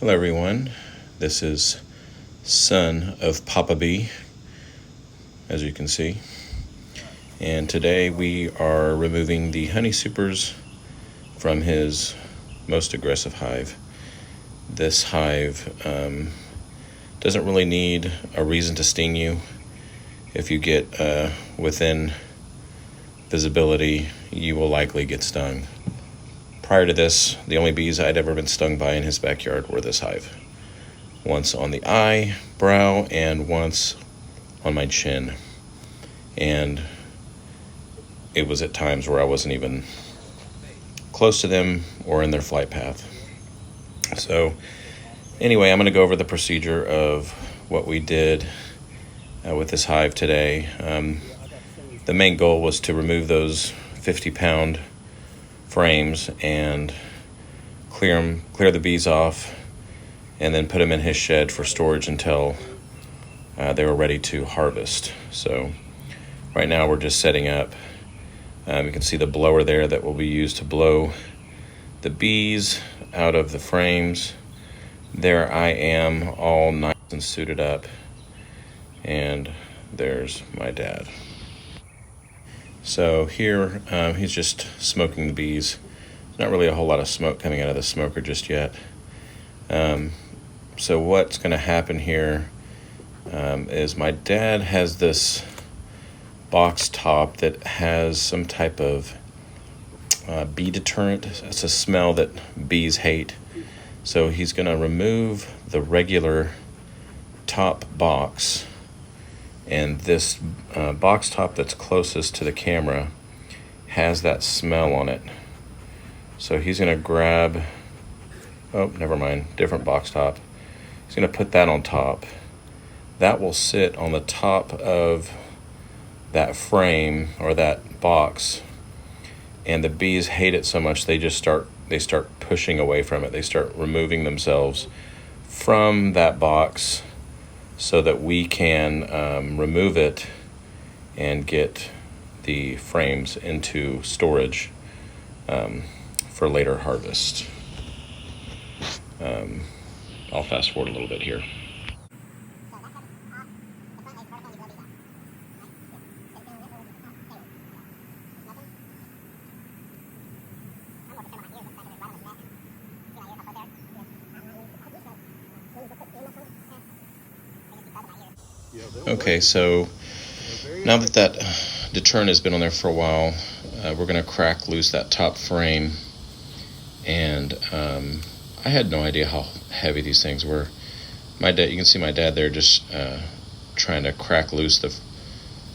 Hello everyone, this is Son of Papa Bee, as you can see, and today we are removing the honey supers from his most aggressive hive. This hive doesn't really need a reason to sting you. If you get within visibility, you will likely get stung. Prior to this, the only bees I'd ever been stung by in his backyard were this hive. Once on the eye, brow, and once on my chin. And it was at times where I wasn't even close to them or in their flight path. So anyway, I'm going to go over the procedure of what we did with this hive today. The main goal was to remove those 50-pound frames and clear the bees off, and then put them in his shed for storage until they were ready to harvest. So right now we're just setting up. You can see the blower there that will be used to blow the bees out of the frames. There I am, all nice and suited up, and there's my dad. So here, he's just smoking the bees. There's not really a whole lot of smoke coming out of the smoker just yet. So what's going to happen here is my dad has this box top that has some type of bee deterrent. It's a smell that bees hate. So he's going to remove the regular top box, and this box top that's closest to the camera has that smell on it. So he's going to grab, different box top. He's going to put that on top. That will sit on the top of that frame or that box, and the bees hate it so much they start pushing away from it. They start removing themselves from that box so that we can remove it and get the frames into storage for later harvest. I'll fast forward a little bit here. Okay, so now that deterrent has been on there for a while, we're going to crack loose that top frame. And I had no idea how heavy these things were. My dad, you can see my dad there just trying to crack loose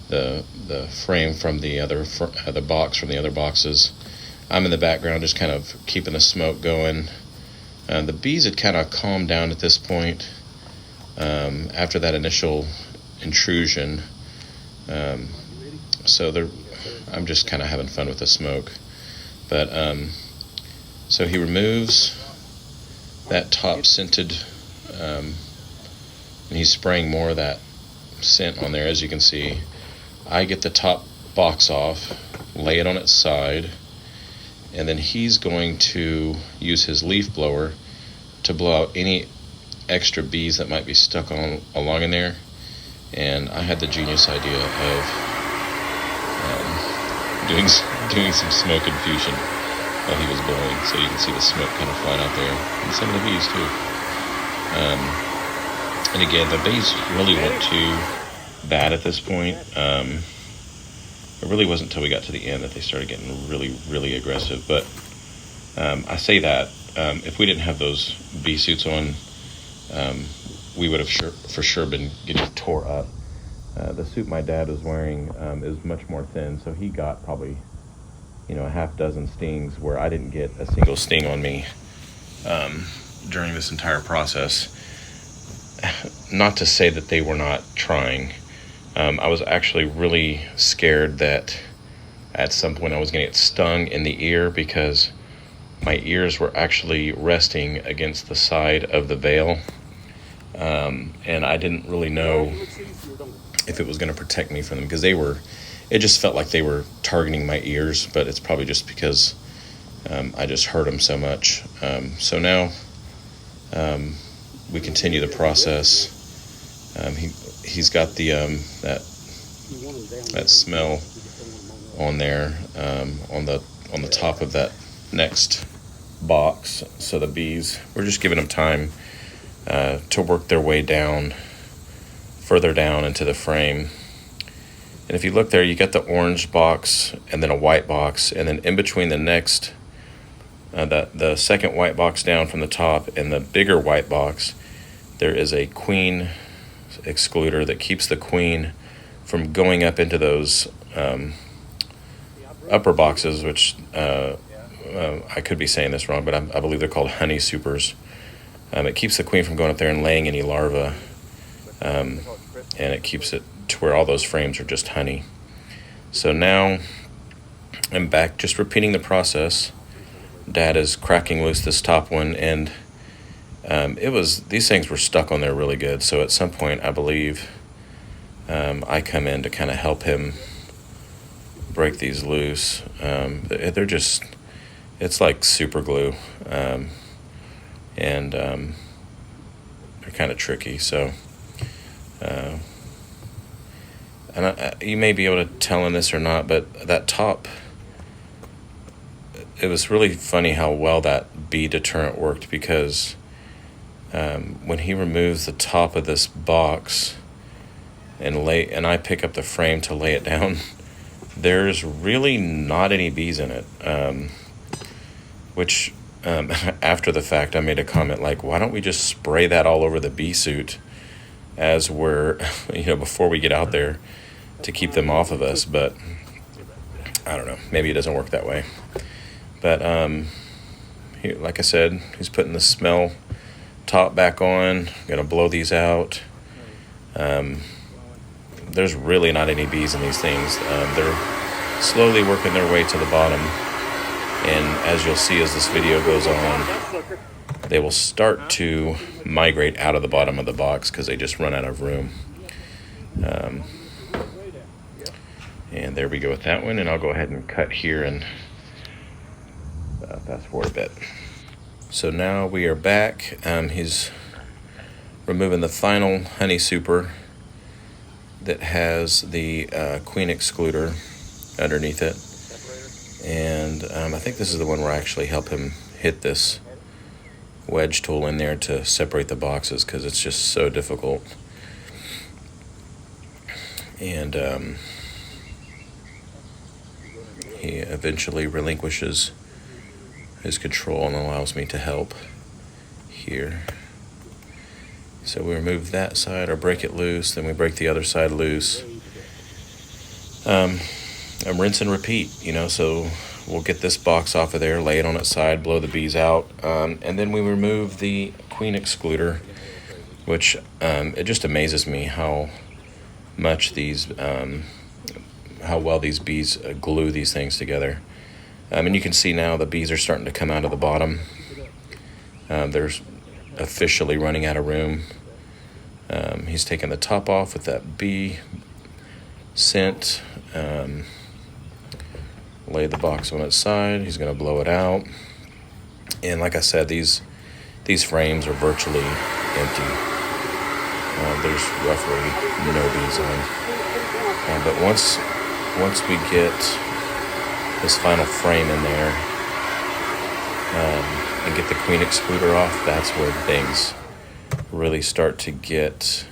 the frame from the box from the other boxes. I'm in the background just kind of keeping the smoke going. The bees had kind of calmed down at this point after that initial intrusion. So I'm just kind of having fun with the smoke. But so he removes that top scented, and he's spraying more of that scent on there. As you can see, I get the top box off, lay it on its side, and then he's going to use his leaf blower to blow out any extra bees that might be stuck along in there. And I had the genius idea of doing some smoke infusion while he was blowing, so you can see the smoke kind of flying out there, and some of the bees too. And again, the bees really weren't too bad at this point. It really wasn't until we got to the end that they started getting really, really aggressive. But I say that if we didn't have those bee suits on, we would have for sure been getting tore up. The suit my dad was wearing is much more thin, so he got probably a half dozen stings where I didn't get a single sting on me during this entire process. Not to say that they were not trying. I was actually really scared that at some point I was going to get stung in the ear, because my ears were actually resting against the side of the veil. And I didn't really know if it was going to protect me from them, because it just felt like they were targeting my ears, but it's probably just because I just heard them so much. So now we continue the process. He's got the that smell on there, on the top of that next box. So the bees, we're just giving them time to work their way down, further down into the frame. And if you look there, you get the orange box and then a white box, and then in between the next, the second white box down from the top and the bigger white box, there is a queen excluder that keeps the queen from going up into those upper boxes, which I could be saying this wrong, but I believe they're called honey supers. It keeps the queen from going up there and laying any larvae, and it keeps it to where all those frames are just honey. So now I'm back, just repeating the process. Dad is cracking loose this top one, and these things were stuck on there really good. So at some point, I believe I come in to kind of help him break these loose. They're just, it's like super glue, and they're kind of tricky. So, and you may be able to tell in this or not, but that top, it was really funny how well that bee deterrent worked, because when he removes the top of this box and I pick up the frame to lay it down, there's really not any bees in it. Which after the fact, I made a comment like, why don't we just spray that all over the bee suit as we're, before we get out there, to keep them off of us? But I don't know, maybe it doesn't work that way. But like I said, he's putting the smell top back on. Gonna blow these out. There's really not any bees in these things. They're slowly working their way to the bottom, and as you'll see as this video goes on, they will start to migrate out of the bottom of the box because they just run out of room. And there we go with that one, and I'll go ahead and cut here and fast forward a bit. So now we are back. He's removing the final honey super that has the queen excluder underneath it, and I think this is the one where I actually help him hit this wedge tool in there to separate the boxes, because it's just so difficult. And he eventually relinquishes his control and allows me to help here. So we remove that side or break it loose, then we break the other side loose. And rinse and repeat, so we'll get this box off of there, lay it on its side, blow the bees out, and then we remove the queen excluder, which it just amazes me how much how well these bees glue these things together. And you can see now the bees are starting to come out of the bottom. They're officially running out of room. He's taking the top off with that bee scent. Lay the box on its side. He's going to blow it out. And like I said, these frames are virtually empty. There's roughly no bees on. But once we get this final frame in there and get the queen excluder off, that's where things really start to get,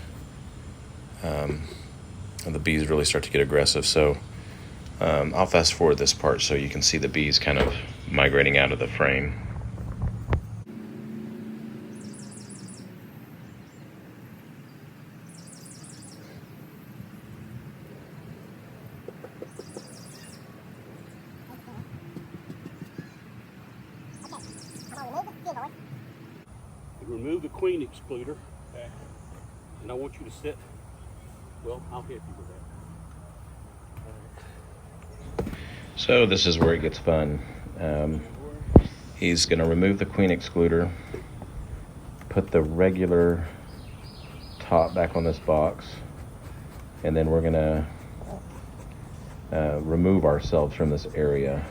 the bees really start to get aggressive. So I'll fast forward this part so you can see the bees kind of migrating out of the frame. Remove the queen excluder, and I want you to sit. Well, I'll help you with that. So this is where it gets fun. He's going to remove the queen excluder, put the regular top back on this box, and then we're going to remove ourselves from this area.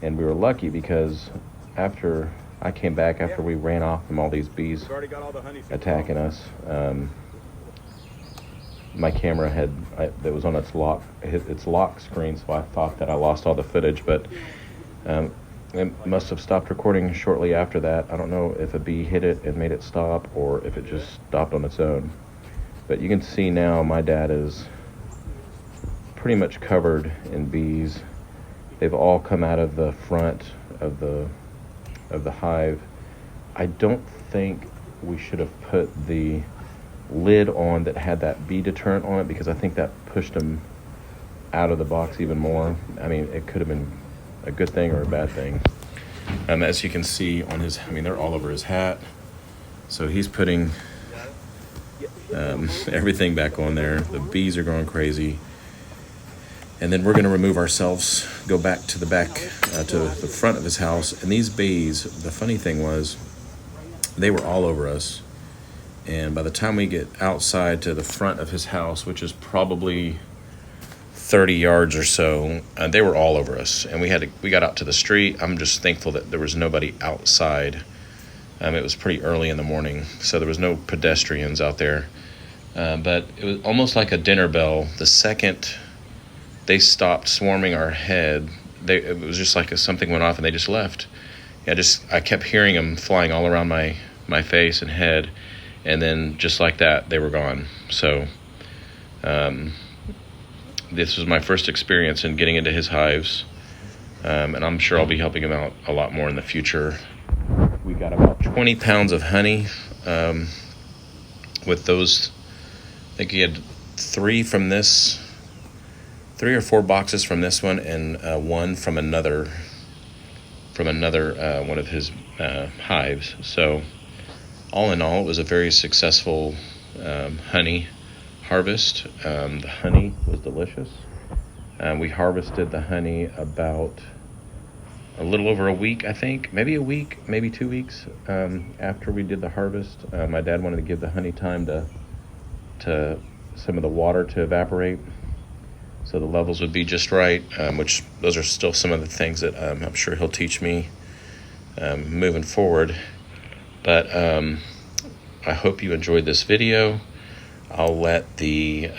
And we were lucky because after I came back after we ran off from all these bees We've already got all the honey supers attacking on. us. My camera that was on its lock screen, so I thought that I lost all the footage, but it must have stopped recording shortly after that. I don't know if a bee hit it and made it stop, or if it just stopped on its own. But you can see now my dad is pretty much covered in bees. They've all come out of the front of the hive. I don't think we should have put the lid on that had that bee deterrent on it, because I think that pushed them out of the box even more. I mean, it could have been a good thing or a bad thing. As you can see on his, I mean, they're all over his hat. So he's putting everything back on there. The bees are going crazy. And then we're going to remove ourselves, go back to the back, to the front of his house. And these bees, the funny thing was, they were all over us. And by the time we get outside to the front of his house, which is probably 30 yards or so, they were all over us. And we got out to the street. I'm just thankful that there was nobody outside. It was pretty early in the morning, so there was no pedestrians out there. But it was almost like a dinner bell. The second they stopped swarming our head, it was just like something went off and they just left. I kept hearing them flying all around my face and head. And then just like that, they were gone. So this was my first experience in getting into his hives. And I'm sure I'll be helping him out a lot more in the future. We got about 20 pounds of honey with those. I think he had 3 or 4 boxes from this one, and 1 from another one of his hives. So all in all, it was a very successful honey harvest. The honey was delicious. We harvested the honey about a little over a week, I think. Maybe a week, maybe 2 weeks after we did the harvest. My dad wanted to give the honey time to some of the water to evaporate, so the levels would be just right, which those are still some of the things that I'm sure he'll teach me moving forward. But I hope you enjoyed this video. I'll let the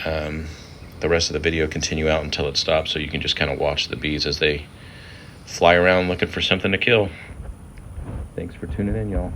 rest of the video continue out until it stops, so you can just kind of watch the bees as they fly around looking for something to kill. Thanks for tuning in, y'all.